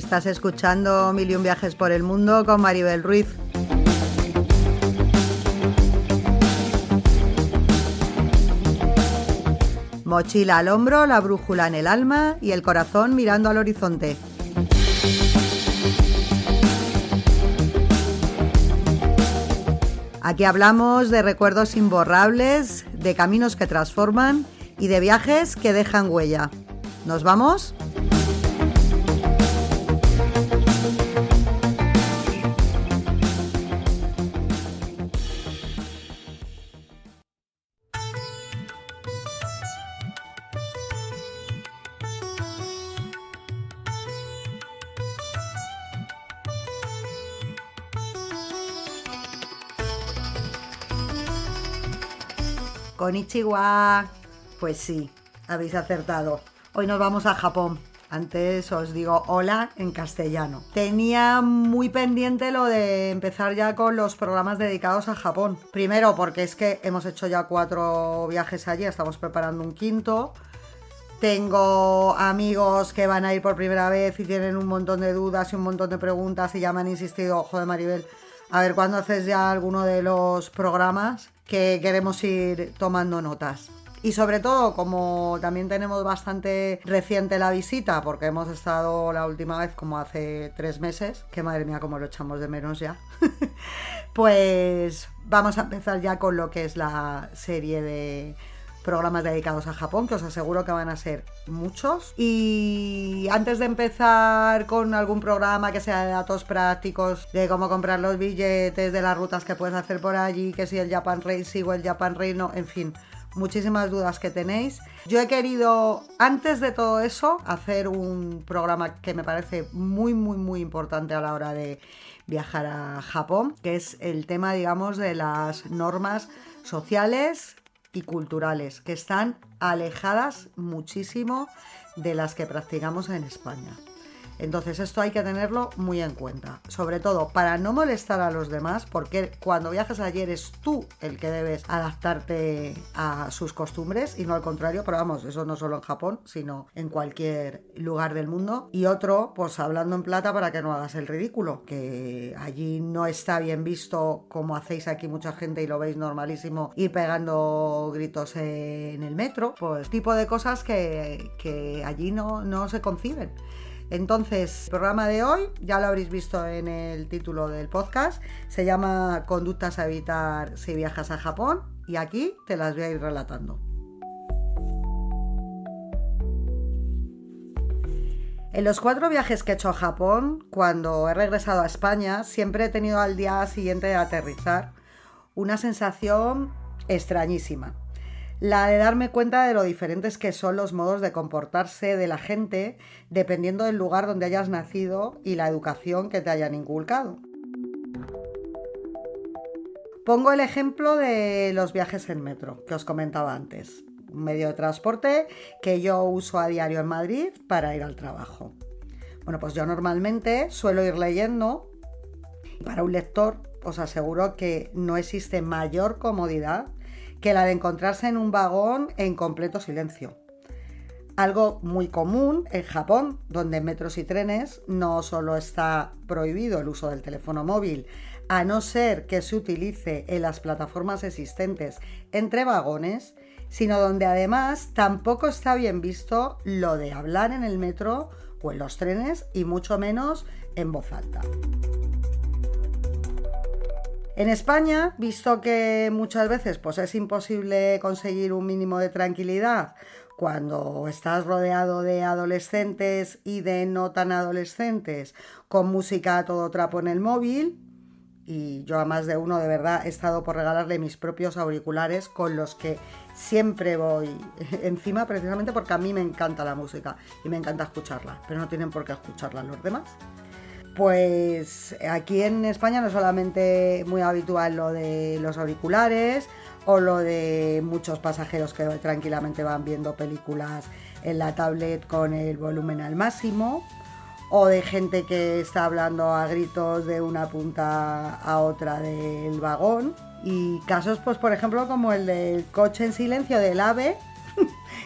Estás escuchando Mil y un viajes por el mundo con Maribel Ruiz. Mochila al hombro, la brújula en el alma y el corazón mirando al horizonte. Aquí hablamos de recuerdos imborrables, de caminos que transforman y de viajes que dejan huella. ¿Nos vamos? Konnichiwa. Pues sí, habéis acertado. Hoy nos vamos a Japón. Antes os digo hola en castellano. Tenía muy pendiente lo de empezar ya con los programas dedicados a Japón. Primero porque es que hemos hecho ya 4 viajes allí, estamos preparando un quinto. Tengo amigos que van a ir por primera vez y tienen un montón de dudas y un montón de preguntas y ya me han insistido, joder Maribel, a ver cuándo haces ya alguno de los programas que queremos ir tomando notas. Y sobre todo, como también tenemos bastante reciente la visita, porque hemos estado la última vez como hace 3 meses, que madre mía, cómo lo echamos de menos ya, pues vamos a empezar ya con lo que es la serie de programas dedicados a Japón, que os aseguro que van a ser muchos. Y antes de empezar con algún programa que sea de datos prácticos, de cómo comprar los billetes, de las rutas que puedes hacer por allí, que si el Japan Rail sí o el Japan Rail no, en fin, muchísimas dudas que tenéis. Yo he querido, antes de todo eso, hacer un programa que me parece muy importante a la hora de viajar a Japón, que es el tema, digamos, de las normas sociales y culturales, que están alejadas muchísimo de las que practicamos en España. Entonces esto hay que tenerlo muy en cuenta, sobre todo para no molestar a los demás, porque cuando viajas allí eres tú el que debes adaptarte a sus costumbres y no al contrario, pero vamos, eso no solo en Japón, sino en cualquier lugar del mundo. Y otro, pues hablando en plata para que no hagas el ridículo, que allí no está bien visto, como hacéis aquí mucha gente y lo veis normalísimo, ir pegando gritos en el metro, pues tipo de cosas que allí no se conciben. Entonces, el programa de hoy, ya lo habréis visto en el título del podcast, se llama Conductas a evitar si viajas a Japón y aquí te las voy a ir relatando. En los 4 viajes que he hecho a Japón, cuando he regresado a España, siempre he tenido al día siguiente de aterrizar una sensación extrañísima. La de darme cuenta de lo diferentes que son los modos de comportarse de la gente dependiendo del lugar donde hayas nacido y la educación que te hayan inculcado. Pongo el ejemplo de los viajes en metro, que os comentaba antes. Un medio de transporte que yo uso a diario en Madrid para ir al trabajo. Bueno, pues yo normalmente suelo ir leyendo. Para un lector os aseguro que no existe mayor comodidad que la de encontrarse en un vagón en completo silencio. Algo muy común en Japón, donde en metros y trenes no solo está prohibido el uso del teléfono móvil, a no ser que se utilice en las plataformas existentes entre vagones, sino donde además tampoco está bien visto lo de hablar en el metro o en los trenes y mucho menos en voz alta. En España, visto que muchas veces pues, es imposible conseguir un mínimo de tranquilidad cuando estás rodeado de adolescentes y de no tan adolescentes, con música a todo trapo en el móvil, y yo a más de uno de verdad he estado por regalarle mis propios auriculares con los que siempre voy encima, precisamente porque a mí me encanta la música y me encanta escucharla, pero no tienen por qué escucharla los demás. Pues aquí en España no es solamente muy habitual lo de los auriculares o lo de muchos pasajeros que tranquilamente van viendo películas en la tablet con el volumen al máximo, o de gente que está hablando a gritos de una punta a otra del vagón, y casos pues por ejemplo como el del coche en silencio del AVE,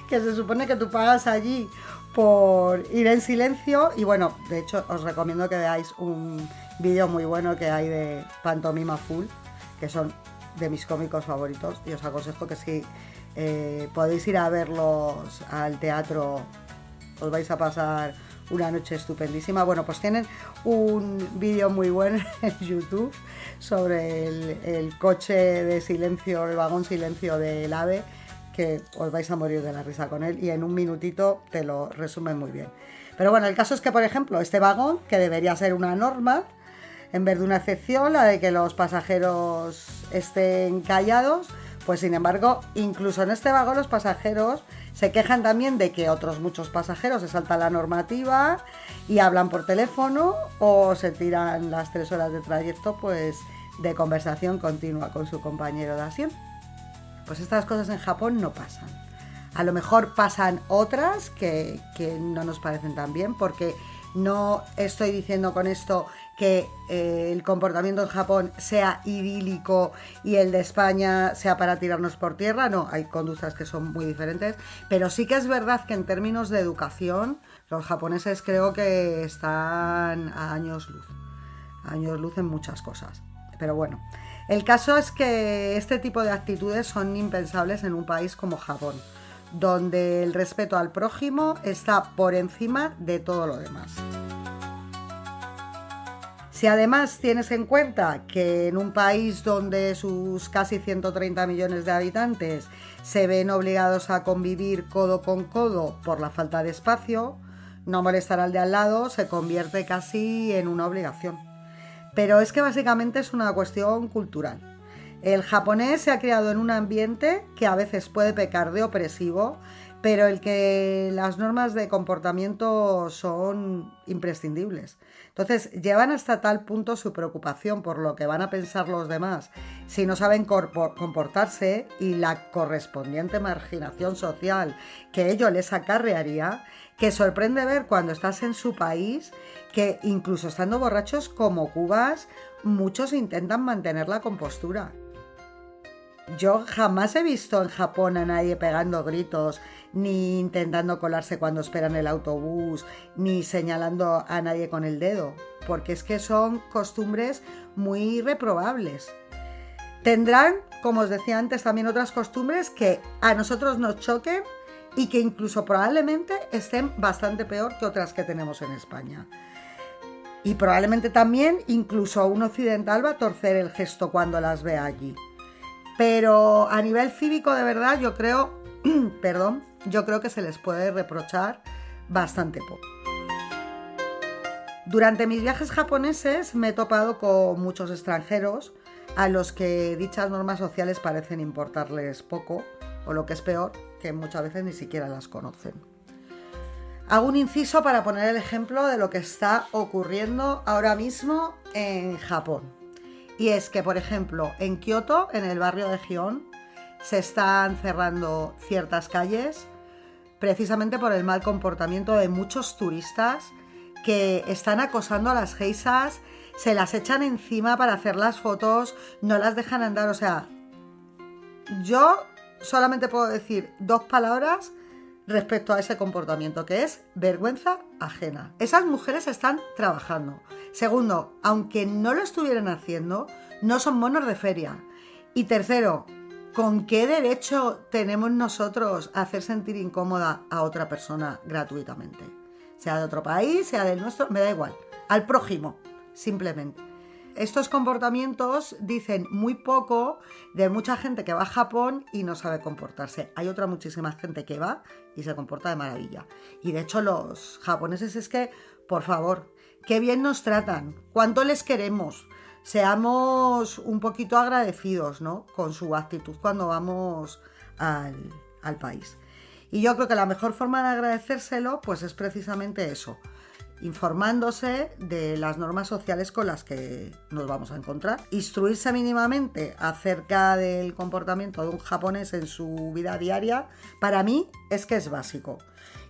que se supone que tú pagas allí por ir en silencio. Y bueno, de hecho os recomiendo que veáis un vídeo muy bueno que hay de Pantomima Full, que son de mis cómicos favoritos, y os aconsejo que si podéis ir a verlos al teatro, os vais a pasar una noche estupendísima. Bueno, pues tienen un vídeo muy bueno en YouTube sobre el coche de silencio, el vagón silencio del AVE, que os vais a morir de la risa con él, y en un minutito te lo resumen muy bien. Pero bueno, el caso es que, por ejemplo, este vagón, que debería ser una norma en vez de una excepción, la de que los pasajeros estén callados, pues sin embargo, incluso en este vagón los pasajeros se quejan también de que otros muchos pasajeros se saltan la normativa y hablan por teléfono o se tiran las 3 horas de trayecto pues de conversación continua con su compañero de asiento. Pues estas cosas en Japón no pasan. A lo mejor pasan otras que no nos parecen tan bien, porque no estoy diciendo con esto que el comportamiento en Japón sea idílico y el de España sea para tirarnos por tierra. No, hay conductas que son muy diferentes, pero sí que es verdad que en términos de educación los japoneses creo que están a años luz en muchas cosas. Pero bueno, el caso es que este tipo de actitudes son impensables en un país como Japón, donde el respeto al prójimo está por encima de todo lo demás. Si además tienes en cuenta que en un país donde sus casi 130 millones de habitantes se ven obligados a convivir codo con codo por la falta de espacio, no molestar al de al lado se convierte casi en una obligación. Pero es que básicamente es una cuestión cultural. El japonés se ha criado en un ambiente que a veces puede pecar de opresivo, pero el que las normas de comportamiento son imprescindibles. Entonces, llevan hasta tal punto su preocupación por lo que van a pensar los demás si no saben comportarse, y la correspondiente marginación social que ello les acarrearía, que sorprende ver cuando estás en su país que incluso estando borrachos como cubas, muchos intentan mantener la compostura. Yo jamás he visto en Japón a nadie pegando gritos, ni intentando colarse cuando esperan el autobús, ni señalando a nadie con el dedo, porque es que son costumbres muy reprobables. Tendrán, como os decía antes, también otras costumbres que a nosotros nos choquen y que incluso probablemente estén bastante peor que otras que tenemos en España. Y probablemente también incluso un occidental va a torcer el gesto cuando las ve allí. Pero a nivel cívico, de verdad, yo creo que se les puede reprochar bastante poco. Durante mis viajes japoneses me he topado con muchos extranjeros a los que dichas normas sociales parecen importarles poco, o lo que es peor, que muchas veces ni siquiera las conocen. Hago un inciso para poner el ejemplo de lo que está ocurriendo ahora mismo en Japón. Y es que, por ejemplo, en Kioto, en el barrio de Gion, se están cerrando ciertas calles precisamente por el mal comportamiento de muchos turistas que están acosando a las geishas, se las echan encima para hacer las fotos, no las dejan andar. O sea, yo solamente puedo decir 2 palabras respecto a ese comportamiento, que es vergüenza ajena. Esas mujeres están trabajando. Segundo, aunque no lo estuvieran haciendo, no son monos de feria. Y tercero, ¿con qué derecho tenemos nosotros a hacer sentir incómoda a otra persona gratuitamente? Sea de otro país, sea del nuestro, me da igual. Al prójimo, simplemente. Estos comportamientos dicen muy poco de mucha gente que va a Japón y no sabe comportarse. Hay otra muchísima gente que va y se comporta de maravilla. Y de hecho los japoneses es que, por favor, qué bien nos tratan, cuánto les queremos. Seamos un poquito agradecidos, ¿no?, con su actitud cuando vamos al país. Y yo creo que la mejor forma de agradecérselo pues es precisamente eso, informándose de las normas sociales con las que nos vamos a encontrar, instruirse mínimamente acerca del comportamiento de un japonés en su vida diaria. Para mí es que es básico.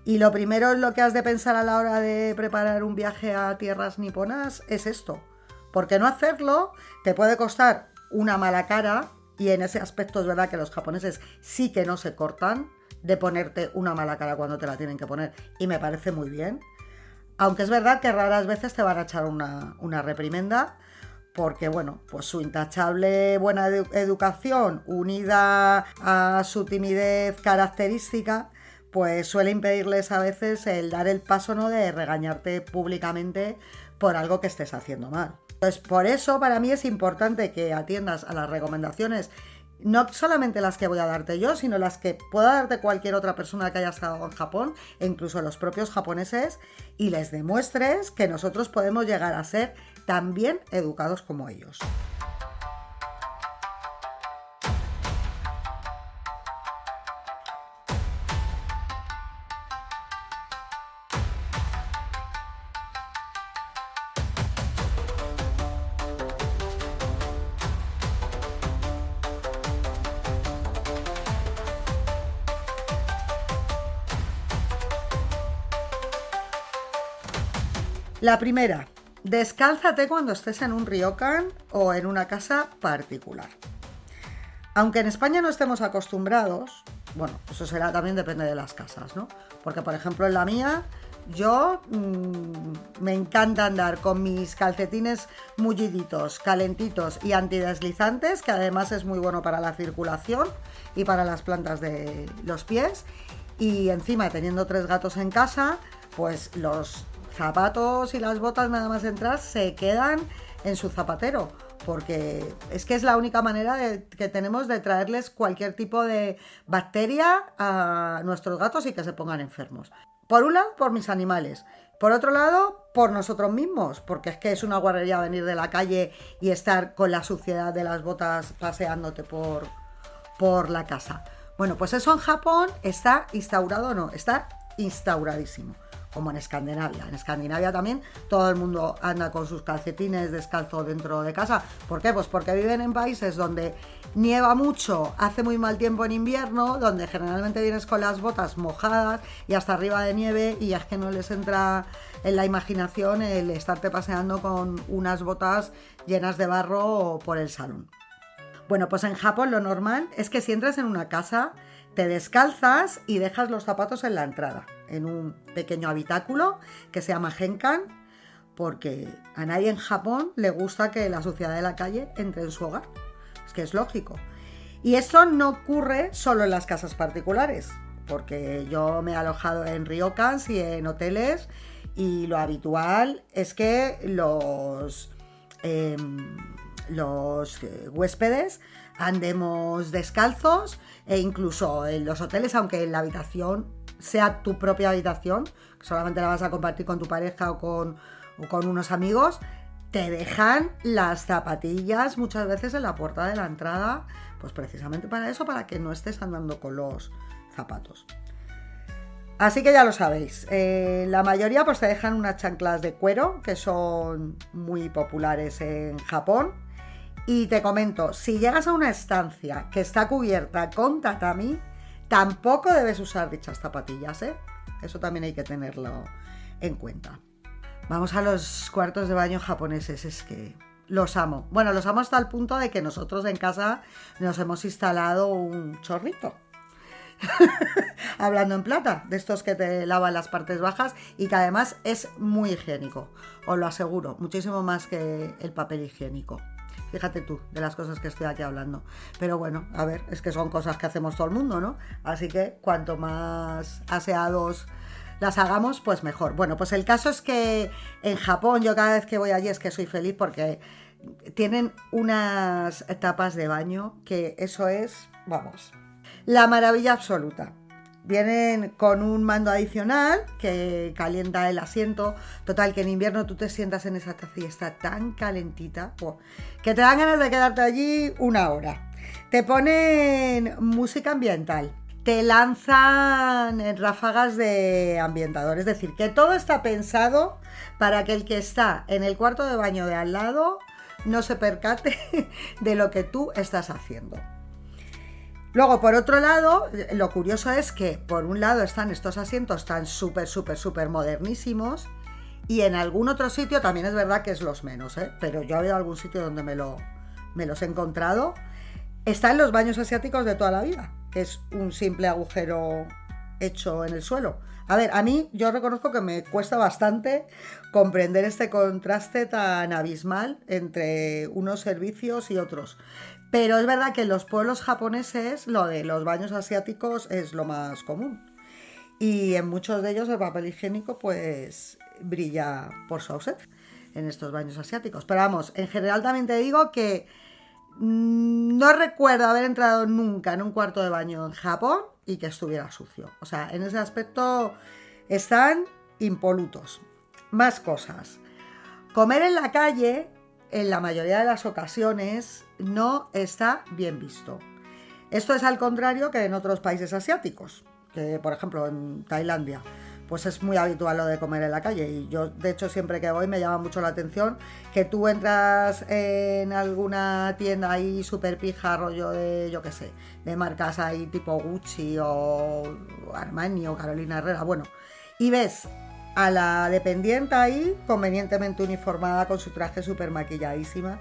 Y lo primero en lo que has de pensar a la hora de preparar un viaje a tierras niponas es esto, porque no hacerlo te puede costar una mala cara, y en ese aspecto es verdad que los japoneses sí que no se cortan, de ponerte una mala cara cuando te la tienen que poner. Y me parece muy bien. Aunque es verdad que raras veces te van a echar una reprimenda, porque bueno, pues su intachable buena educación unida a su timidez característica, pues suele impedirles a veces el dar el paso, ¿no?, de regañarte públicamente por algo que estés haciendo mal. Entonces, por eso para mí es importante que atiendas a las recomendaciones, no solamente las que voy a darte yo, sino las que pueda darte cualquier otra persona que haya estado en Japón, e incluso los propios japoneses, y les demuestres que nosotros podemos llegar a ser tan bien educados como ellos. La primera, descálzate cuando estés en un ryokan o en una casa particular. Aunque en España no estemos acostumbrados, bueno, eso será también depende de las casas, ¿no? Porque, por ejemplo, en la mía, yo me encanta andar con mis calcetines mulliditos, calentitos y antideslizantes, que además es muy bueno para la circulación y para las plantas de los pies. Y encima, teniendo 3 gatos en casa, pues los zapatos y las botas, nada más entrar, se quedan en su zapatero, porque es que es la única manera que tenemos de traerles cualquier tipo de bacteria a nuestros gatos y que se pongan enfermos. Por un lado, por mis animales. Por otro lado, por nosotros mismos, porque es que es una guarrería venir de la calle y estar con la suciedad de las botas paseándote por la casa. Bueno, pues eso en Japón está instaurado, no, está instauradísimo. Como en Escandinavia. En Escandinavia también todo el mundo anda con sus calcetines descalzo dentro de casa. ¿Por qué? Pues porque viven en países donde nieva mucho, hace muy mal tiempo en invierno, donde generalmente vienes con las botas mojadas y hasta arriba de nieve, y es que no les entra en la imaginación el estarte paseando con unas botas llenas de barro por el salón. Bueno, pues en Japón lo normal es que si entras en una casa, te descalzas y dejas los zapatos en la entrada, en un pequeño habitáculo que se llama Genkan, porque a nadie en Japón le gusta que la suciedad de la calle entre en su hogar. Es que es lógico. Y esto no ocurre solo en las casas particulares, porque yo me he alojado en ryokans y en hoteles, y lo habitual es que los huéspedes andemos descalzos, e incluso en los hoteles, aunque la habitación sea tu propia habitación, que solamente la vas a compartir con tu pareja o con unos amigos, te dejan las zapatillas muchas veces en la puerta de la entrada, pues precisamente para eso, para que no estés andando con los zapatos. Así que ya lo sabéis, la mayoría pues te dejan unas chanclas de cuero, que son muy populares en Japón. Y te comento, si llegas a una estancia que está cubierta con tatami, tampoco debes usar dichas zapatillas, ¿eh? Eso también hay que tenerlo en cuenta. Vamos a los cuartos de baño japoneses, es que los amo. Bueno, los amo hasta el punto de que nosotros en casa nos hemos instalado un chorrito. Hablando en plata, de estos que te lavan las partes bajas y que además es muy higiénico, os lo aseguro, muchísimo más que el papel higiénico. Fíjate tú, de las cosas que estoy aquí hablando. Pero bueno, a ver, es que son cosas que hacemos todo el mundo, ¿no? Así que cuanto más aseados las hagamos, pues mejor. Bueno, pues el caso es que en Japón, yo cada vez que voy allí es que soy feliz, porque tienen unas tapas de baño que eso es, vamos, la maravilla absoluta. Vienen con un mando adicional que calienta el asiento. Total, que en invierno tú te sientas en esa taza y está tan calentita, que te dan ganas de quedarte allí una hora. Te ponen música ambiental, te lanzan ráfagas de ambientador. Es decir, que todo está pensado para que el que está en el cuarto de baño de al lado no se percate de lo que tú estás haciendo. Luego, por otro lado, lo curioso es que por un lado están estos asientos tan súper modernísimos, y en algún otro sitio también es verdad que es los menos, pero yo he habido algún sitio donde me los he encontrado, están los baños asiáticos de toda la vida. que es un simple agujero hecho en el suelo. A ver, a mí yo reconozco que me cuesta bastante comprender este contraste tan abismal entre unos servicios y otros. Pero es verdad que en los pueblos japoneses lo de los baños asiáticos es lo más común. Y en muchos de ellos el papel higiénico pues brilla por su ausencia en estos baños asiáticos. Pero vamos, en general también te digo que no recuerdo haber entrado nunca en un cuarto de baño en Japón y que estuviera sucio. O sea, en ese aspecto están impolutos. Más cosas. Comer en la calle, en la mayoría de las ocasiones, no está bien visto. Esto es al contrario que en otros países asiáticos, que por ejemplo en Tailandia, pues es muy habitual lo de comer en la calle. Y yo, de hecho, siempre que voy me llama mucho la atención que tú entras en alguna tienda ahí súper pija, rollo de, yo qué sé, de marcas ahí tipo Gucci o Armani o Carolina Herrera, bueno, y ves a la dependiente ahí convenientemente uniformada con su traje súper maquilladísima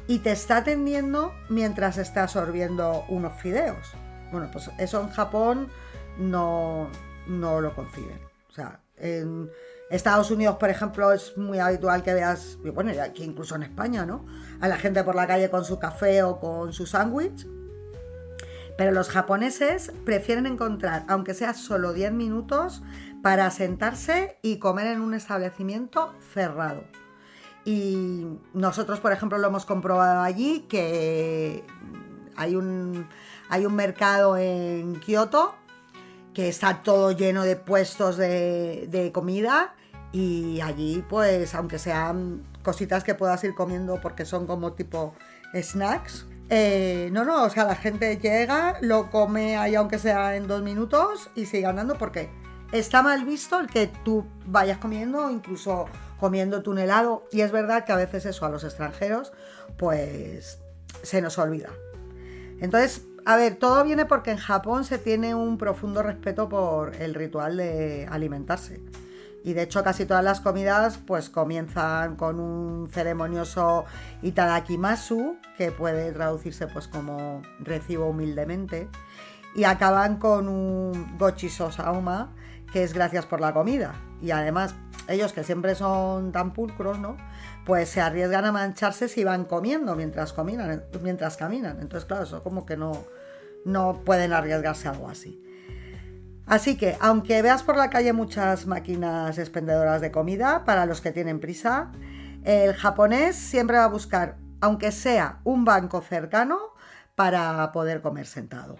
y te está atendiendo mientras está sorbiendo unos fideos. Bueno, pues eso en Japón no lo conciben. O sea, en Estados Unidos, por ejemplo, es muy habitual que veas, bueno, y aquí incluso en España, ¿no?, a la gente por la calle con su café o con su sándwich. Pero los japoneses prefieren encontrar, aunque sea solo 10 minutos, para sentarse y comer en un establecimiento cerrado. Y nosotros, por ejemplo, lo hemos comprobado allí, que hay un mercado en Kioto que está todo lleno de puestos de comida, y allí, pues, aunque sean cositas que puedas ir comiendo porque son como tipo snacks, o sea, la gente llega, lo come ahí aunque sea en 2 minutos y sigue andando, porque está mal visto el que tú vayas comiendo, incluso comiéndote un helado, y es verdad que a veces eso a los extranjeros pues se nos olvida. Entonces, a ver, todo viene porque en Japón se tiene un profundo respeto por el ritual de alimentarse. Y de hecho casi todas las comidas pues comienzan con un ceremonioso itadakimasu, que puede traducirse pues como recibo humildemente, y acaban con un gochiso sauma, que es gracias por la comida. Y además ellos, que siempre son tan pulcros, ¿no?, pues se arriesgan a mancharse si van comiendo mientras caminan. Entonces, claro, eso como que no pueden arriesgarse a algo así. Así que, aunque veas por la calle muchas máquinas expendedoras de comida, para los que tienen prisa, el japonés siempre va a buscar, aunque sea un banco cercano, para poder comer sentado.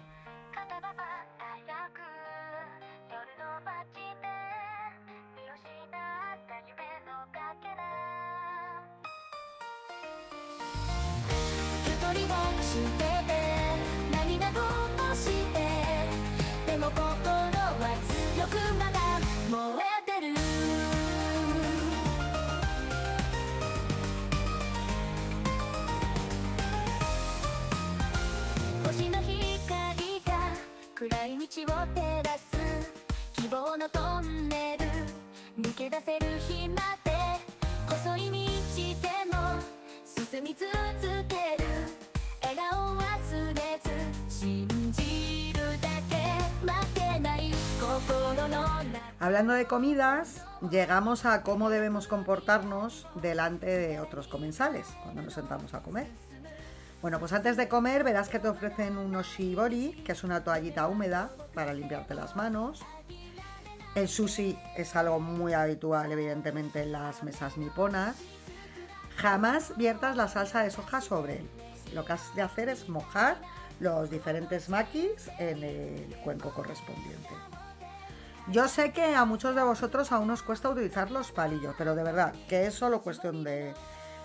Hablando de comidas, llegamos a cómo debemos comportarnos delante de otros comensales cuando nos sentamos a comer. Bueno, pues antes de comer verás que te ofrecen un oshibori, que es una toallita húmeda para limpiarte las manos. El sushi es algo muy habitual, evidentemente, en las mesas niponas. Jamás viertas la salsa de soja sobre él. Lo que has de hacer es mojar los diferentes makis en el cuenco correspondiente. Yo sé que a muchos de vosotros aún os cuesta utilizar los palillos, pero de verdad que es solo cuestión de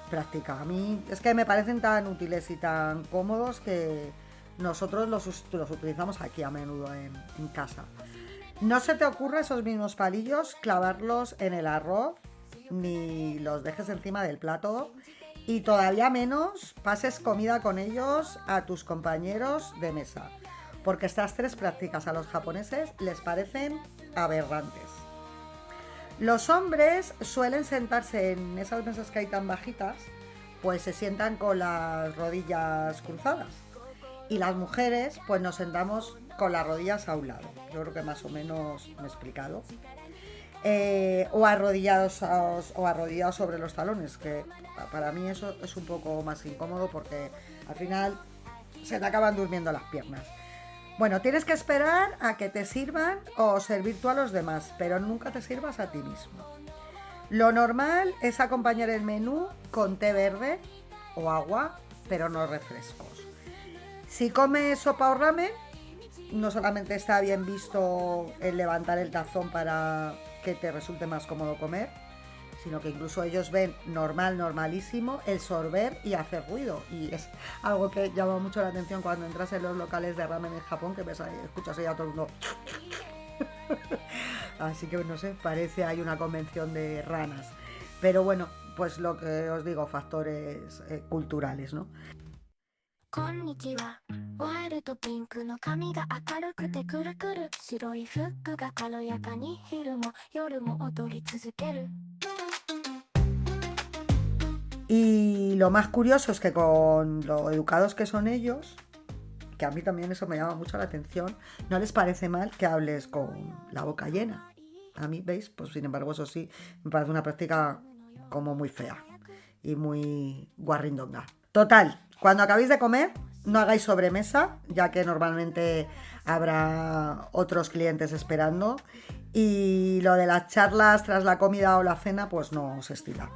práctica. A mí es que me parecen tan útiles y tan cómodos que nosotros los utilizamos aquí a menudo en casa. No se te ocurra esos mismos palillos clavarlos en el arroz, ni los dejes encima del plato, y todavía menos pases comida con ellos a tus compañeros de mesa, porque estas 3 prácticas a los japoneses les parecen aberrantes. Los hombres suelen sentarse en esas mesas que hay tan bajitas, pues se sientan con las rodillas cruzadas, y las mujeres pues nos sentamos con las rodillas a un lado. Yo creo que más o menos me he explicado. O arrodillados sobre los talones, que para mí eso es un poco más incómodo porque al final se te acaban durmiendo las piernas. Bueno, tienes que esperar a que te sirvan o servir tú a los demás, pero nunca te sirvas a ti mismo. Lo normal es acompañar el menú con té verde o agua, pero no refrescos. Si comes sopa o ramen, no solamente está bien visto el levantar el tazón para que te resulte más cómodo comer, sino que incluso ellos ven normalísimo el sorber y hacer ruido. Y es algo que llama mucho la atención cuando entras en los locales de ramen en Japón, que ves ahí, escuchas ahí a todo el mundo. Así que no sé, parece hay una convención de ranas. Pero bueno, pues lo que os digo, factores culturales, ¿no? Konnichiwa. Wild pink no kami ga akarukute kurukuru. Shiroi fuku ga karoyaka ni hiru mo yoru mo odori tsuzukeru. Y lo más curioso es que con lo educados que son ellos, que a mí también eso me llama mucho la atención, no les parece mal que hables con la boca llena. A mí, ¿veis? Pues sin embargo, eso sí, me parece una práctica como muy fea y muy guarrindonga. Total, cuando acabéis de comer, no hagáis sobremesa, ya que normalmente habrá otros clientes esperando. Y lo de las charlas tras la comida o la cena, pues no os estila.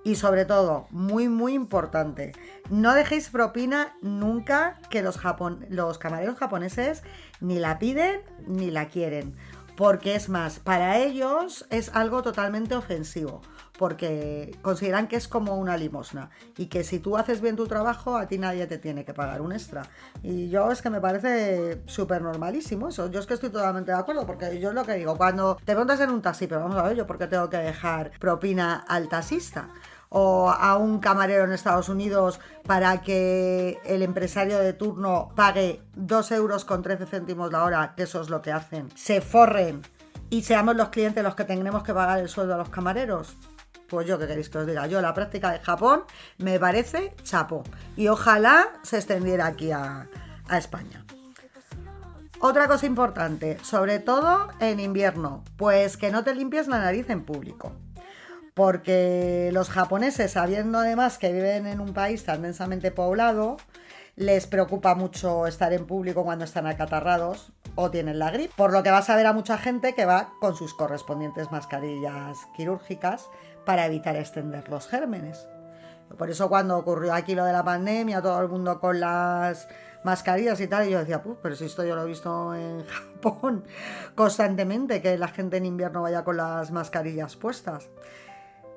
Y sobre todo, muy importante, no dejéis propina nunca, que los camareros japoneses ni la piden ni la quieren. Porque es más, para ellos es algo totalmente ofensivo, porque consideran que es como una limosna y que si tú haces bien tu trabajo, a ti nadie te tiene que pagar un extra. Y yo es que me parece súper normalísimo eso. Yo es que estoy totalmente de acuerdo, porque yo es lo que digo, cuando te montas en un taxi, pero vamos a ver, yo por qué tengo que dejar propina al taxista o a un camarero en Estados Unidos para que el empresario de turno pague 2,13 € la hora, que eso es lo que hacen, se forren y seamos los clientes los que tendremos que pagar el sueldo a los camareros. Pues yo, ¿qué queréis que os diga? Yo, la práctica de Japón me parece chapo y ojalá se extendiera aquí a España. Otra cosa importante, sobre todo en invierno, pues que no te limpies la nariz en público. Porque los japoneses, sabiendo además que viven en un país tan densamente poblado, les preocupa mucho estar en público cuando están acatarrados o tienen la gripe. Por lo que vas a ver a mucha gente que va con sus correspondientes mascarillas quirúrgicas para evitar extender los gérmenes. Por eso cuando ocurrió aquí lo de la pandemia, todo el mundo con las mascarillas y tal, y yo decía, pero si esto yo lo he visto en Japón constantemente, que la gente en invierno vaya con las mascarillas puestas.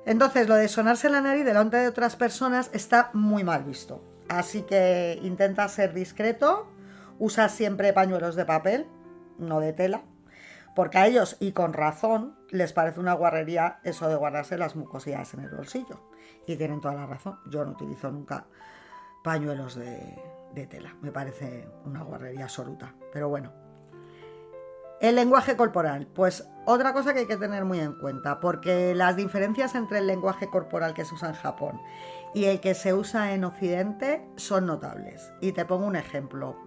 Entonces, lo de sonarse la nariz delante de otras personas está muy mal visto. Así que intenta ser discreto, usa siempre pañuelos de papel, no de tela, porque a ellos, y con razón, les parece una guarrería eso de guardarse las mucosidades en el bolsillo. Y tienen toda la razón, yo no utilizo nunca pañuelos de tela, me parece una guarrería absoluta, pero bueno. El lenguaje corporal, pues otra cosa que hay que tener muy en cuenta, porque las diferencias entre el lenguaje corporal que se usa en Japón y el que se usa en Occidente son notables. Y te pongo un ejemplo.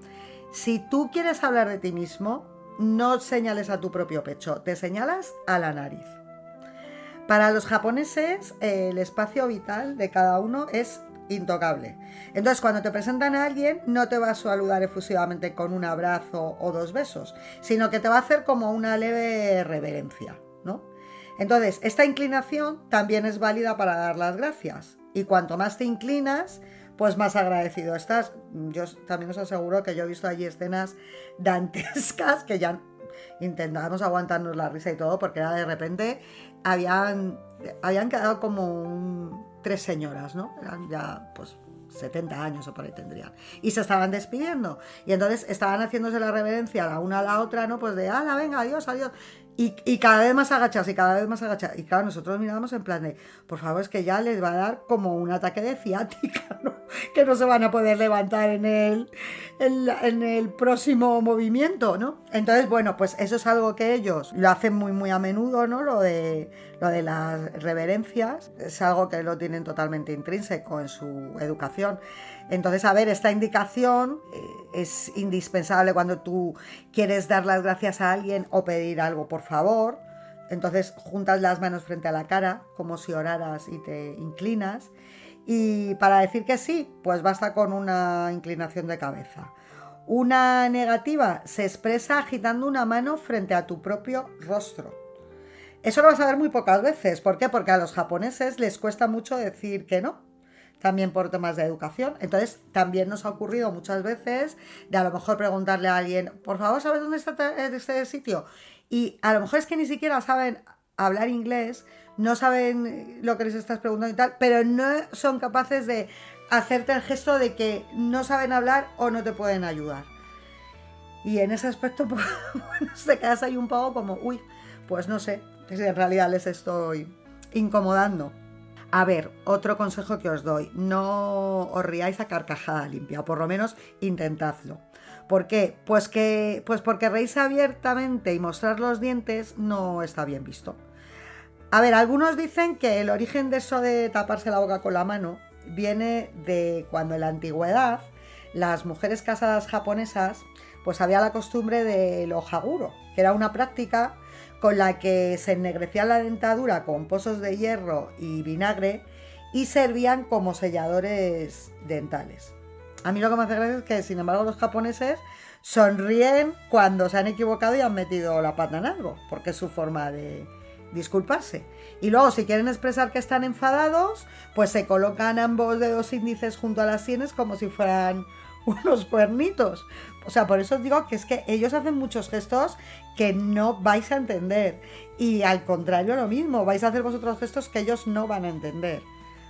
Si tú quieres hablar de ti mismo, no señales a tu propio pecho, te señalas a la nariz. Para los japoneses, el espacio vital de cada uno es intocable. Entonces, cuando te presentan a alguien, no te va a saludar efusivamente con un abrazo o 2 besos, sino que te va a hacer como una leve reverencia, ¿no? Entonces, esta inclinación también es válida para dar las gracias. Y cuanto más te inclinas, pues más agradecido estás. Yo también os aseguro que yo he visto allí escenas dantescas que ya intentábamos aguantarnos la risa y todo, porque era de repente habían quedado como 3 señoras, ¿no? Eran ya pues 70 años o por ahí tendrían. Y se estaban despidiendo. Y entonces estaban haciéndose la reverencia la una a la otra, ¿no? Pues de, ala, venga, adiós, adiós. Y cada vez más agachas y cada vez más agachas. Y claro, nosotros mirábamos en plan de, por favor, es que ya les va a dar como un ataque de ciática, ¿no? Que no se van a poder levantar en el próximo movimiento, ¿no? Entonces, bueno, pues eso es algo que ellos lo hacen muy a menudo, ¿no? Lo de las reverencias es algo que lo tienen totalmente intrínseco en su educación. Entonces, a ver, esta indicación es indispensable cuando tú quieres dar las gracias a alguien o pedir algo por favor. Entonces, juntas las manos frente a la cara, como si oraras y te inclinas. Y para decir que sí, pues basta con una inclinación de cabeza. Una negativa se expresa agitando una mano frente a tu propio rostro. Eso lo vas a ver muy pocas veces. ¿Por qué? Porque a los japoneses les cuesta mucho decir que no. También por temas de educación. Entonces, también nos ha ocurrido muchas veces de a lo mejor preguntarle a alguien, por favor, ¿sabes dónde está este sitio? Y a lo mejor es que ni siquiera saben hablar inglés, no saben lo que les estás preguntando y tal, pero no son capaces de hacerte el gesto de que no saben hablar o no te pueden ayudar. Y en ese aspecto, pues, bueno, te quedas ahí un poco como, uy, pues no sé, si en realidad les estoy incomodando. A ver, otro consejo que os doy, no os riáis a carcajada limpia, o por lo menos intentadlo. ¿Por qué? Pues porque reírse abiertamente y mostrar los dientes no está bien visto. A ver, algunos dicen que el origen de eso de taparse la boca con la mano viene de cuando en la antigüedad las mujeres casadas japonesas pues había la costumbre del ojaguro, que era una práctica con la que se ennegrecía la dentadura con pozos de hierro y vinagre y servían como selladores dentales. A mí lo que me hace gracia es que, sin embargo, los japoneses sonríen cuando se han equivocado y han metido la pata en algo, porque es su forma de disculparse. Y luego, si quieren expresar que están enfadados, pues se colocan ambos dedos índices junto a las sienes como si fueran unos cuernitos. O sea, por eso os digo que es que ellos hacen muchos gestos que no vais a entender. Y al contrario, lo mismo, vais a hacer vosotros gestos que ellos no van a entender.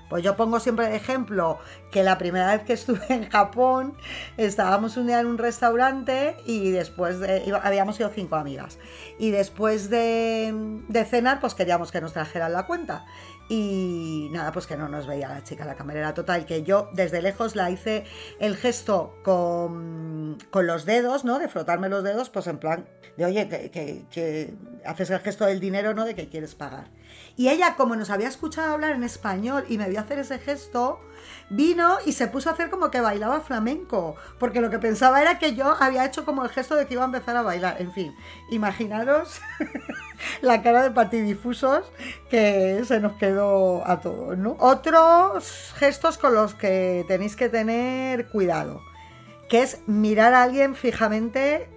Pues yo pongo siempre de ejemplo que la primera vez que estuve en Japón estábamos un día en un restaurante y habíamos ido 5 amigas y después de cenar pues queríamos que nos trajeran la cuenta y nada, pues que no nos veía la chica, la camarera. Total, que yo desde lejos la hice el gesto con los dedos, ¿no? De frotarme los dedos, pues en plan de oye, que haces el gesto del dinero, ¿no? De que quieres pagar. Y ella, como nos había escuchado hablar en español y me vio hacer ese gesto, vino y se puso a hacer como que bailaba flamenco, porque lo que pensaba era que yo había hecho como el gesto de que iba a empezar a bailar. En fin, imaginaros la cara de patidifusos que se nos quedó a todos, ¿no? Otros gestos con los que tenéis que tener cuidado, que es mirar a alguien fijamente,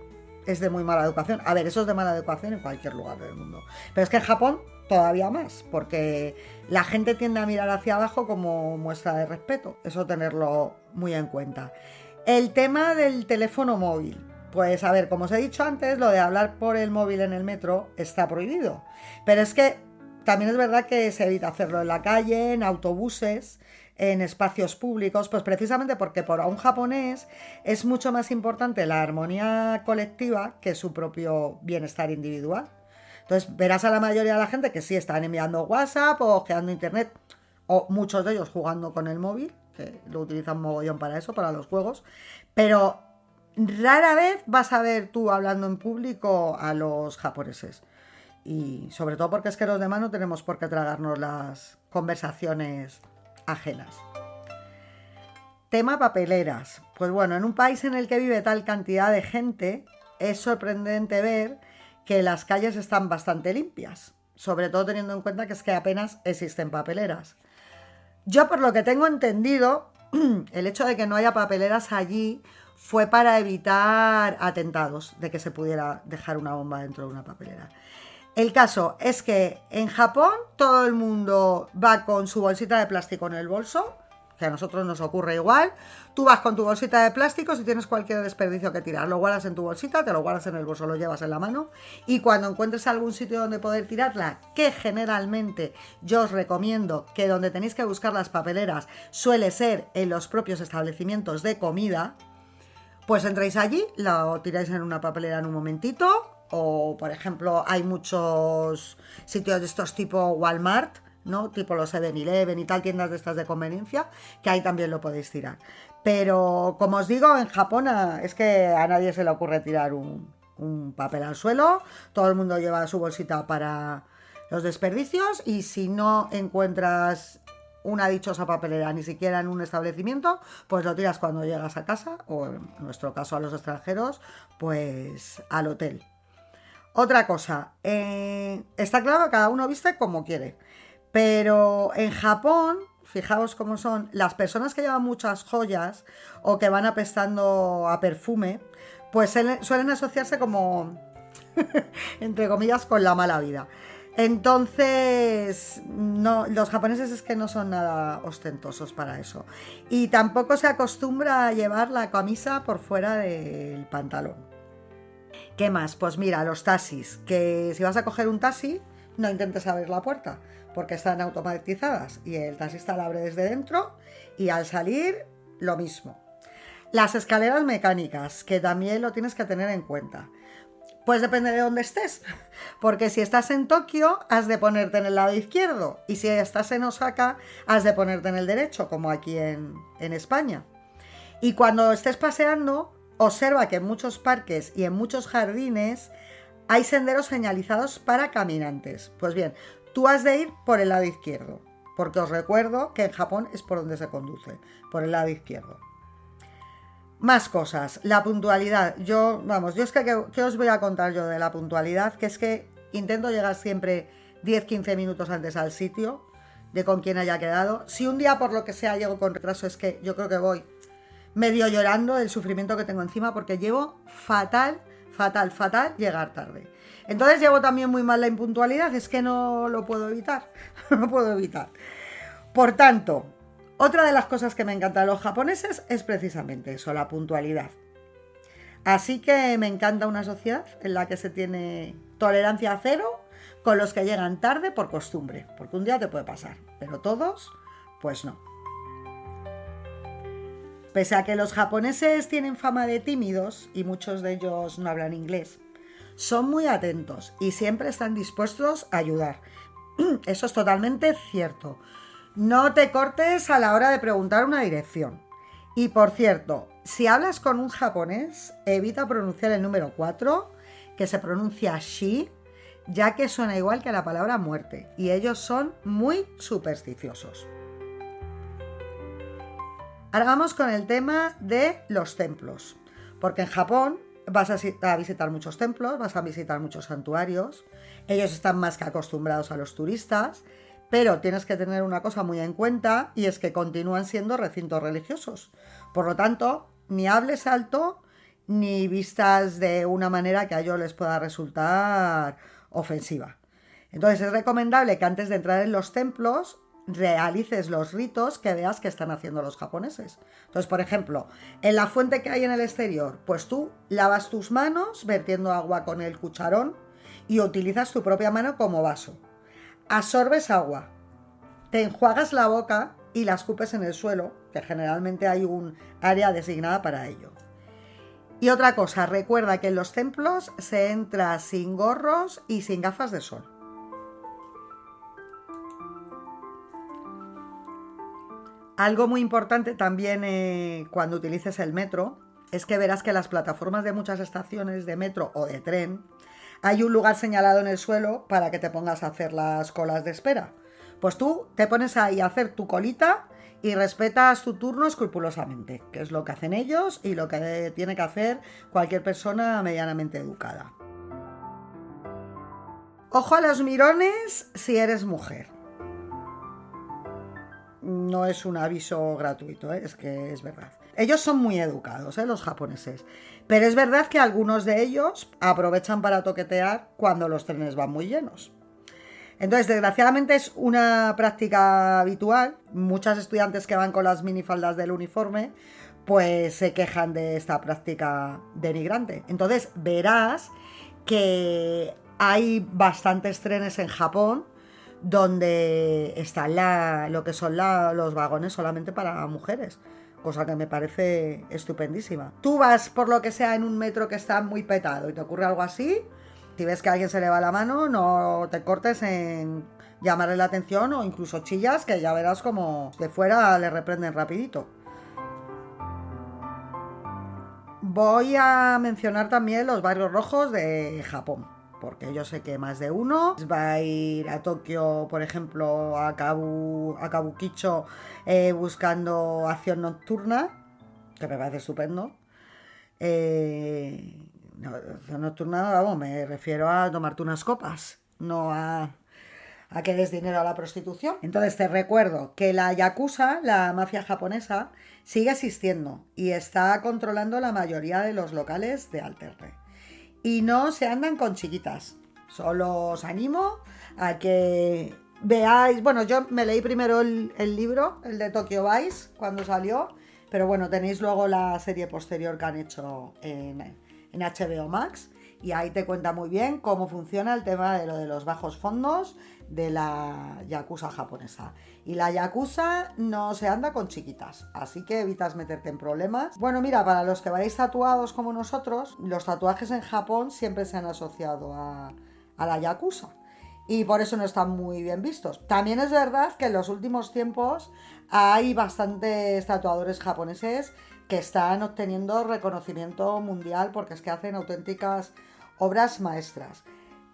es de muy mala educación. A ver, eso es de mala educación en cualquier lugar del mundo. Pero es que en Japón todavía más, porque la gente tiende a mirar hacia abajo como muestra de respeto. Eso tenerlo muy en cuenta. El tema del teléfono móvil. Pues a ver, como os he dicho antes, lo de hablar por el móvil en el metro está prohibido. Pero es que también es verdad que se evita hacerlo en la calle, en autobuses, en espacios públicos, pues precisamente porque para un japonés es mucho más importante la armonía colectiva que su propio bienestar individual. Entonces verás a la mayoría de la gente que sí están enviando WhatsApp o ojeando internet, o muchos de ellos jugando con el móvil, que lo utilizan mogollón para eso, para los juegos, pero rara vez vas a ver tú hablando en público a los japoneses. Y sobre todo porque es que los demás no tenemos por qué tragarnos las conversaciones ajenas. Tema papeleras. Pues bueno, en un país en el que vive tal cantidad de gente, es sorprendente ver que las calles están bastante limpias, sobre todo teniendo en cuenta que es que apenas existen papeleras. Yo, por lo que tengo entendido, el hecho de que no haya papeleras allí fue para evitar atentados, de que se pudiera dejar una bomba dentro de una papelera. El caso es que en Japón todo el mundo va con su bolsita de plástico en el bolso, que a nosotros nos ocurre igual. Tú vas con tu bolsita de plástico, si tienes cualquier desperdicio que tirar, lo guardas en tu bolsita, te lo guardas en el bolso, lo llevas en la mano, y cuando encuentres algún sitio donde poder tirarla, que generalmente yo os recomiendo que donde tenéis que buscar las papeleras suele ser en los propios establecimientos de comida, pues entráis allí, lo tiráis en una papelera en un momentito. O, por ejemplo, hay muchos sitios de estos tipo Walmart, ¿no? Tipo los 7-Eleven y tal, tiendas de estas de conveniencia, que ahí también lo podéis tirar. Pero, como os digo, en Japón es que a nadie se le ocurre tirar un papel al suelo. Todo el mundo lleva su bolsita para los desperdicios y si no encuentras una dichosa papelera, ni siquiera en un establecimiento, pues lo tiras cuando llegas a casa, o en nuestro caso a los extranjeros, pues al hotel. Otra cosa, está claro que cada uno viste como quiere, pero en Japón, fijaos cómo son, las personas que llevan muchas joyas o que van apestando a perfume, pues suelen asociarse como, entre comillas, con la mala vida. Entonces, no, los japoneses es que no son nada ostentosos para eso. Y tampoco se acostumbra a llevar la camisa por fuera del pantalón. ¿Qué más? Pues mira, los taxis, que si vas a coger un taxi, no intentes abrir la puerta, porque están automatizadas y el taxista la abre desde dentro y al salir, lo mismo. Las escaleras mecánicas, que también lo tienes que tener en cuenta. Pues depende de dónde estés, porque si estás en Tokio, has de ponerte en el lado izquierdo, y si estás en Osaka, has de ponerte en el derecho, como aquí en España. Y cuando estés paseando, observa que en muchos parques y en muchos jardines hay senderos señalizados para caminantes. Pues bien, tú has de ir por el lado izquierdo, porque os recuerdo que en Japón es por donde se conduce, por el lado izquierdo. Más cosas, la puntualidad. Yo es que ¿qué os voy a contar yo de la puntualidad? Que es que intento llegar siempre 10-15 minutos antes al sitio, de con quien haya quedado. Si un día por lo que sea llego con retraso, es que yo creo que voy medio llorando del sufrimiento que tengo encima, porque llevo fatal llegar tarde. Entonces llevo también muy mal la impuntualidad, es que no lo puedo evitar, no puedo evitar. Por tanto, otra de las cosas que me encanta de los japoneses es precisamente eso, la puntualidad. Así que me encanta una sociedad en la que se tiene tolerancia cero con los que llegan tarde por costumbre, porque un día te puede pasar, pero todos, pues no. Pese a que los japoneses tienen fama de tímidos y muchos de ellos no hablan inglés, son muy atentos y siempre están dispuestos a ayudar. Eso es totalmente cierto. No te cortes a la hora de preguntar una dirección. Y por cierto, si hablas con un japonés, evita pronunciar el número 4, que se pronuncia shi, ya que suena igual que la palabra muerte, y ellos son muy supersticiosos. Ahora vamos con el tema de los templos, porque en Japón vas a visitar muchos templos, vas a visitar muchos santuarios, ellos están más que acostumbrados a los turistas, pero tienes que tener una cosa muy en cuenta, y es que continúan siendo recintos religiosos. Por lo tanto, ni hables alto, ni vistas de una manera que a ellos les pueda resultar ofensiva. Entonces es recomendable que antes de entrar en los templos realices los ritos que veas que están haciendo los japoneses. Entonces, por ejemplo, en la fuente que hay en el exterior, pues tú lavas tus manos vertiendo agua con el cucharón y utilizas tu propia mano como vaso. Absorbes agua, te enjuagas la boca y la escupes en el suelo, que generalmente hay un área designada para ello. Y otra cosa, recuerda que en los templos se entra sin gorros y sin gafas de sol. Algo muy importante también cuando utilices el metro es que verás que en las plataformas de muchas estaciones de metro o de tren hay un lugar señalado en el suelo para que te pongas a hacer las colas de espera. Pues tú te pones ahí a hacer tu colita y respetas tu turno escrupulosamente, que es lo que hacen ellos y lo que tiene que hacer cualquier persona medianamente educada. Ojo a los mirones si eres mujer. No es un aviso gratuito, es que es verdad. Ellos son muy educados, los japoneses. Pero es verdad que algunos de ellos aprovechan para toquetear cuando los trenes van muy llenos. Entonces, desgraciadamente es una práctica habitual. Muchas estudiantes que van con las minifaldas del uniforme, pues se quejan de esta práctica denigrante. Entonces, verás que hay bastantes trenes en Japón donde están lo que son los vagones solamente para mujeres, cosa que me parece estupendísima. Tú vas por lo que sea en un metro que está muy petado y te ocurre algo así, si ves que a alguien se le va la mano, no te cortes en llamarle la atención o incluso chillas, que ya verás como de fuera le reprenden rapidito. Voy a mencionar también los barrios rojos de Japón. porque yo sé que más de uno va a ir a Tokio, por ejemplo, a Kabukicho, buscando acción nocturna, que me parece estupendo. No, acción nocturna, vamos, me refiero a tomarte unas copas, no a que des dinero a la prostitución. Entonces te recuerdo que la Yakuza, la mafia japonesa, sigue existiendo y está controlando la mayoría de los locales de Alterre. Y no se andan con chiquitas. Solo os animo a que veáis. Bueno, yo me leí primero el libro, el de Tokyo Vice, cuando salió. Pero bueno, tenéis luego la serie posterior que han hecho en HBO Max. Y ahí te cuenta muy bien cómo funciona el tema de lo de los bajos fondos de la Yakuza japonesa. Y la Yakuza no se anda con chiquitas, así que evitas meterte en problemas. Bueno, mira, para los que vais tatuados como nosotros, los tatuajes en Japón siempre se han asociado a la Yakuza. Y por eso no están muy bien vistos. También es verdad que en los últimos tiempos hay bastantes tatuadores japoneses que están obteniendo reconocimiento mundial porque es que hacen auténticas obras maestras.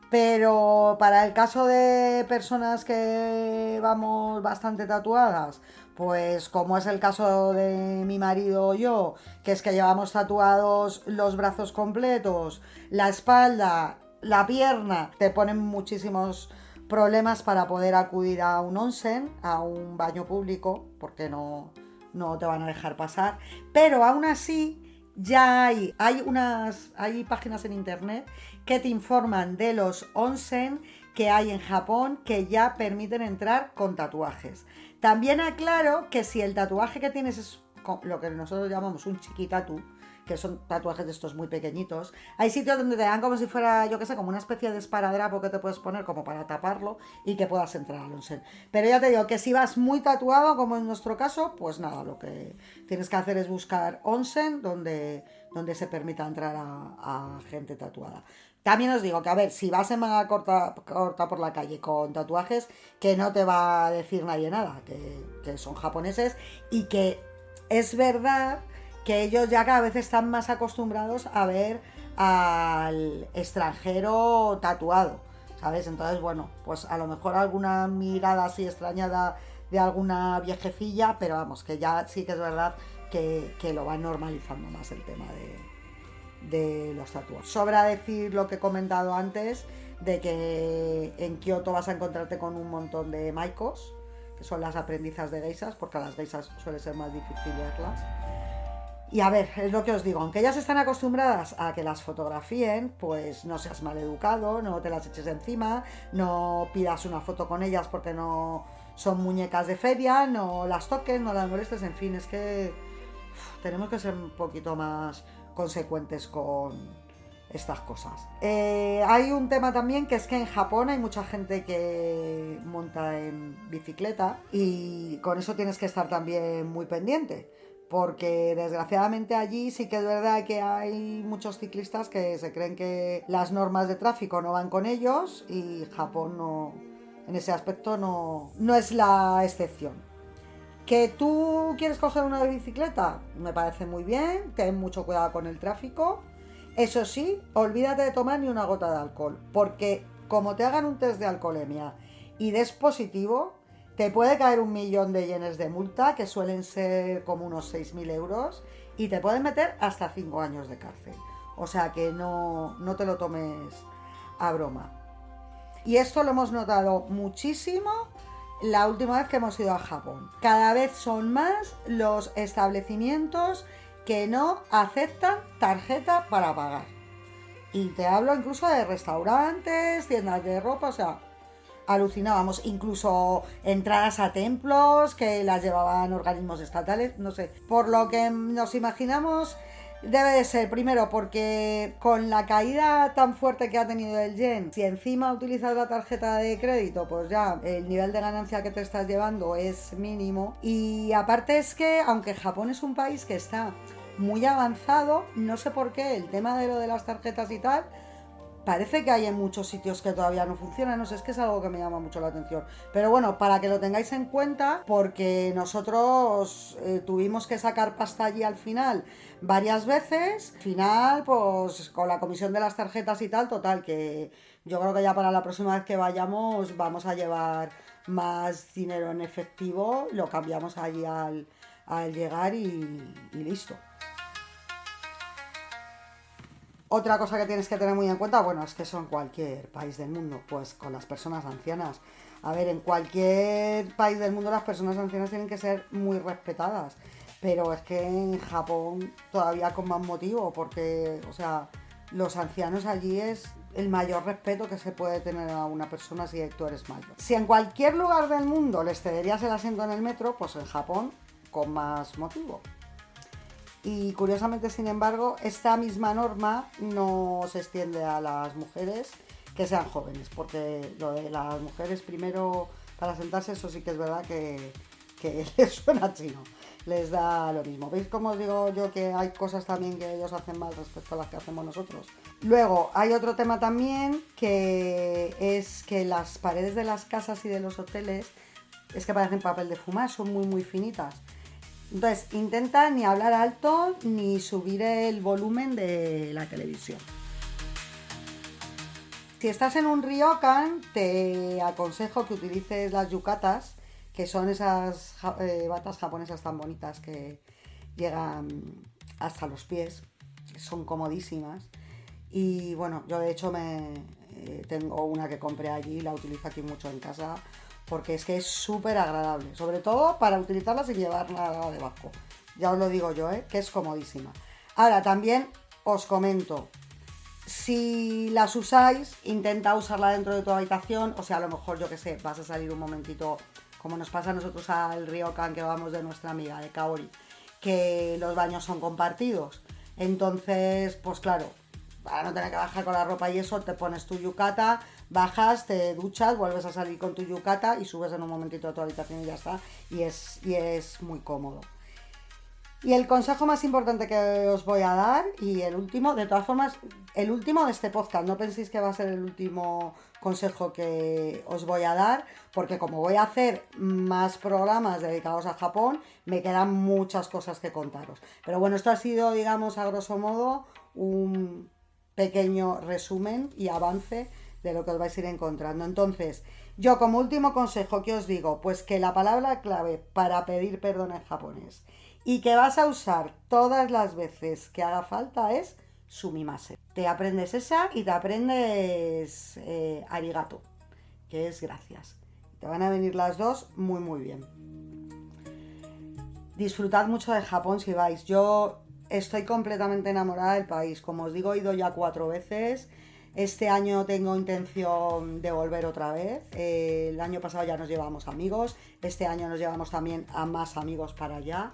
Pero para el caso de personas que vamos bastante tatuadas, pues como es el caso de mi marido o yo, que es que llevamos tatuados los brazos completos, la espalda, la pierna, te ponen muchísimos problemas para poder acudir a un onsen, a un baño público, porque no te van a dejar pasar. Pero aún así ya hay páginas en internet que te informan de los onsen que hay en Japón que ya permiten entrar con tatuajes. También aclaro que si el tatuaje que tienes es lo que nosotros llamamos un chiquitatu, que son tatuajes de estos muy pequeñitos, hay sitios donde te dan como si fuera, yo qué sé, como una especie de esparadrapo que te puedes poner como para taparlo y que puedas entrar al onsen. Pero ya te digo que si vas muy tatuado, como en nuestro caso, pues nada, lo que tienes que hacer es buscar onsen donde se permita entrar a gente tatuada. También os digo que, a ver, si vas en manga corta por la calle con tatuajes, que no te va a decir nadie nada, que son japoneses y que es verdad que ellos ya cada vez están más acostumbrados a ver al extranjero tatuado, ¿sabes? Entonces, bueno, pues a lo mejor alguna mirada así extrañada de alguna viejecilla, pero vamos, que ya sí que es verdad que lo van normalizando más el tema de los tatuajes. Sobra decir lo que he comentado antes, de que en Kioto vas a encontrarte con un montón de maikos, que son las aprendizas de geishas, porque a las geishas suele ser más difícil verlas. Y a ver, es lo que os digo, aunque ellas están acostumbradas a que las fotografíen, pues no seas maleducado, no te las eches encima, no pidas una foto con ellas porque no son muñecas de feria, no las toques, no las molestes, en fin, es que tenemos que ser un poquito más consecuentes con estas cosas. Hay un tema también, que es que en Japón hay mucha gente que monta en bicicleta y con eso tienes que estar también muy pendiente, porque desgraciadamente allí sí que es verdad que hay muchos ciclistas que se creen que las normas de tráfico no van con ellos y Japón no, en ese aspecto no es la excepción. ¿Que tú quieres coger una bicicleta? Me parece muy bien, ten mucho cuidado con el tráfico. Eso sí, olvídate de tomar ni una gota de alcohol, porque como te hagan un test de alcoholemia y des positivo, te puede caer 1.000.000 de yenes de multa, que suelen ser como unos 6.000 euros, y te pueden meter hasta 5 años de cárcel. O sea que no te lo tomes a broma. Y esto lo hemos notado muchísimo la última vez que hemos ido a Japón. Cada vez son más los establecimientos que no aceptan tarjeta para pagar. Y te hablo incluso de restaurantes, tiendas de ropa, o sea, alucinábamos. Incluso entradas a templos que las llevaban organismos estatales, no sé. Por lo que nos imaginamos, debe de ser, primero, porque con la caída tan fuerte que ha tenido el yen, si encima utilizas la tarjeta de crédito, pues ya el nivel de ganancia que te estás llevando es mínimo. Y aparte es que, aunque Japón es un país que está muy avanzado, no sé por qué el tema de lo de las tarjetas y tal, Parece que hay en muchos sitios que todavía no funcionan, no sé, es que es algo que me llama mucho la atención. Pero bueno, para que lo tengáis en cuenta, porque nosotros tuvimos que sacar pasta allí al final varias veces. Al final, pues con la comisión de las tarjetas y tal, total, que yo creo que ya para la próxima vez que vayamos vamos a llevar más dinero en efectivo, lo cambiamos allí al llegar y listo. Otra cosa que tienes que tener muy en cuenta, bueno, es que eso en cualquier país del mundo, pues con las personas ancianas. A ver, en cualquier país del mundo las personas ancianas tienen que ser muy respetadas, pero es que en Japón todavía con más motivo, porque, o sea, los ancianos allí es el mayor respeto que se puede tener a una persona si tú eres mayor. Si en cualquier lugar del mundo les cederías el asiento en el metro, pues en Japón con más motivo. Y curiosamente, sin embargo, esta misma norma no se extiende a las mujeres que sean jóvenes, porque lo de las mujeres primero para sentarse, eso sí que es verdad que les suena chino, les da lo mismo. ¿Veis cómo os digo yo que hay cosas también que ellos hacen mal respecto a las que hacemos nosotros? Luego, hay otro tema también, que es que las paredes de las casas y de los hoteles es que parecen papel de fumar, son muy muy finitas. Entonces, intenta ni hablar alto ni subir el volumen de la televisión. Si estás en un ryokan, te aconsejo que utilices las yukatas, que son esas batas japonesas tan bonitas que llegan hasta los pies, son comodísimas. Y bueno, yo de hecho tengo una que compré allí, la utilizo aquí mucho en casa, porque es que es súper agradable, sobre todo para utilizarla sin llevar nada debajo. Ya os lo digo yo, que es comodísima. Ahora, también os comento, si las usáis, intenta usarla dentro de tu habitación, o sea, a lo mejor, yo que sé, vas a salir un momentito, como nos pasa a nosotros al ryokan que vamos de nuestra amiga, de Kaori, que los baños son compartidos. Entonces, pues claro, para no tener que bajar con la ropa y eso, te pones tu yukata, bajas, te duchas, vuelves a salir con tu yukata y subes en un momentito a tu habitación y ya está. Y es muy cómodo. Y el consejo más importante que os voy a dar, y el último, de todas formas, el último de este podcast, no penséis que va a ser el último consejo que os voy a dar, porque como voy a hacer más programas dedicados a Japón, me quedan muchas cosas que contaros. Pero bueno, esto ha sido, digamos, a grosso modo, un pequeño resumen y avance de lo que os vais a ir encontrando. Entonces, yo como último consejo que os digo, pues que la palabra clave para pedir perdón en japonés y que vas a usar todas las veces que haga falta es sumimasen. Te aprendes esa y te aprendes arigato, que es gracias. Te van a venir las dos muy muy bien. Disfrutad mucho de Japón si vais. Yo estoy completamente enamorada del país. Como os digo, he ido ya 4 veces. Este año tengo intención de volver otra vez. El año pasado ya nos llevamos amigos. Este año nos llevamos también a más amigos para allá.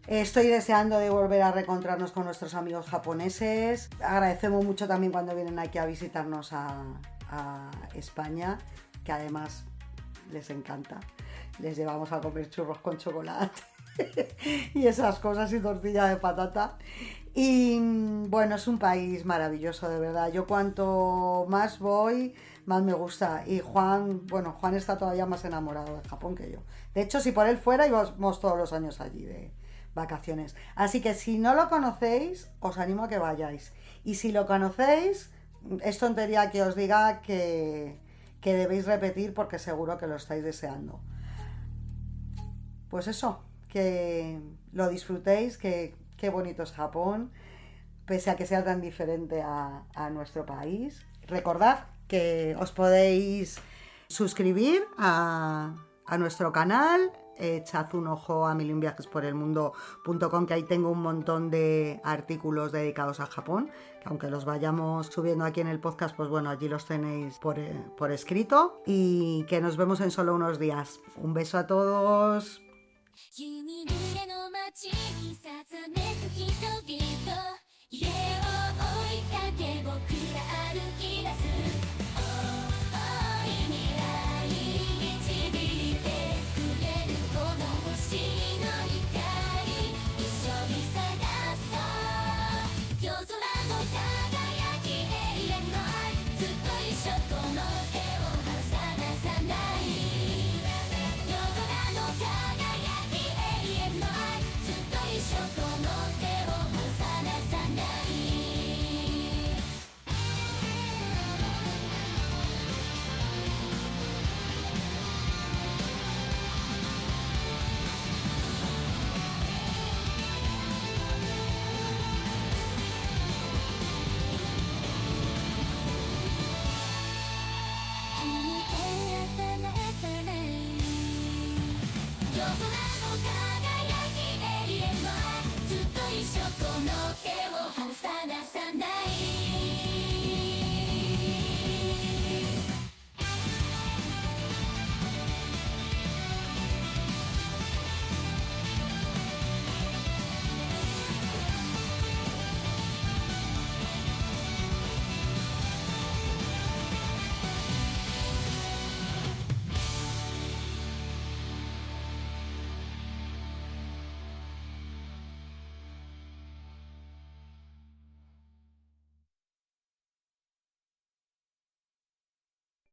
Estoy deseando de volver a reencontrarnos con nuestros amigos japoneses. Agradecemos mucho también cuando vienen aquí a visitarnos a España, que además les encanta. Les llevamos a comer churros con chocolate y esas cosas y tortilla de patata. Y bueno, es un país maravilloso, de verdad. Yo cuanto más voy, más me gusta. Y Juan está todavía más enamorado de Japón que yo. De hecho, si por él fuera, íbamos todos los años allí de vacaciones. Así que si no lo conocéis, os animo a que vayáis. Y si lo conocéis, es tontería que os diga que debéis repetir porque seguro que lo estáis deseando. Pues eso, que lo disfrutéis, que qué bonito es Japón, pese a que sea tan diferente a nuestro país. Recordad que os podéis suscribir a nuestro canal, echad un ojo a milionviajesporelmundo.com, que ahí tengo un montón de artículos dedicados a Japón, que aunque los vayamos subiendo aquí en el podcast, pues bueno, allí los tenéis por escrito, y que nos vemos en solo unos días. Un beso a todos. 夕暮れの街にさざめく人々家を追いかけ僕ら歩き出す遠い未来導いてくれるこの星の光一緒に探そう夜空の輝き永遠の緒この手を離さない夜空の輝き永遠の愛ずっと一緒この手を離さない夜空の輝き永遠の愛ずっと一緒この手を離さない